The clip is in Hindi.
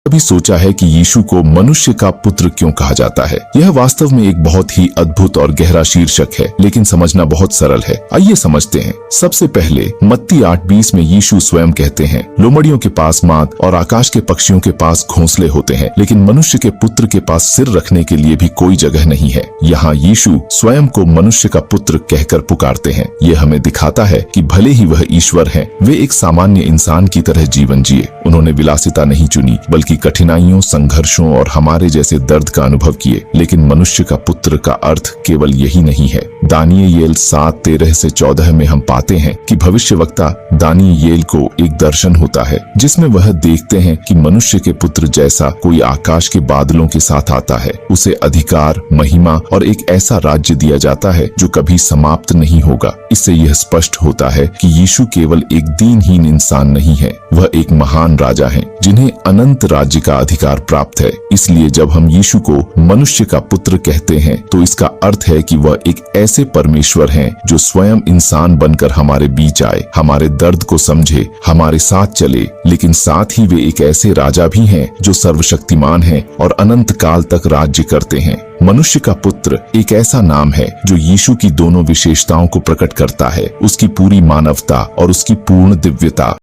कभी सोचा है कि यीशु को मनुष्य का पुत्र क्यों कहा जाता है? यह वास्तव में एक बहुत ही अद्भुत और गहरा शीर्षक है, लेकिन समझना बहुत सरल है। आइए समझते हैं। सबसे पहले मत्ती 8:20 में यीशु स्वयं कहते हैं, लोमड़ियों के पास मांद और आकाश के पक्षियों के पास घोंसले होते हैं, लेकिन मनुष्य के पुत्र के पास सिर रखने के लिए भी कोई जगह नहीं है। यहाँ यीशु स्वयं को मनुष्य का पुत्र कहकर पुकारते हैं। ये हमें दिखाता है कि भले ही वह ईश्वर हैं, वे एक सामान्य इंसान की तरह जीवन जिए। उन्होंने विलासिता नहीं चुनी, बल्कि कठिनाइयों, संघर्षों और हमारे जैसे दर्द का अनुभव किए। लेकिन मनुष्य का पुत्र का अर्थ केवल यही नहीं है। दानियेल 7:13-14 में हम पाते हैं कि भविष्यवक्ता दानियेल को एक दर्शन होता है, जिसमें वह देखते हैं कि मनुष्य के पुत्र जैसा कोई आकाश के बादलों के साथ आता है। उसे अधिकार, महिमा और एक ऐसा राज्य दिया जाता है जो कभी समाप्त नहीं होगा। इससे यह स्पष्ट होता है कि यीशु केवल एक दीनहीन इंसान नहीं है, वह एक महान राजा है जिन्हें अनंत राज्य का अधिकार प्राप्त है। इसलिए जब हम यीशु को मनुष्य का पुत्र कहते हैं, तो इसका अर्थ है कि वह एक ऐसे परमेश्वर हैं जो स्वयं इंसान बनकर हमारे बीच आए, हमारे दर्द को समझे, हमारे साथ चले, लेकिन साथ ही वे एक ऐसे राजा भी हैं जो सर्वशक्तिमान हैं और अनंत काल तक राज्य करते हैं। मनुष्य का पुत्र एक ऐसा नाम है जो यीशु की दोनों विशेषताओं को प्रकट करता है, उसकी पूरी मानवता और उसकी पूर्ण दिव्यता।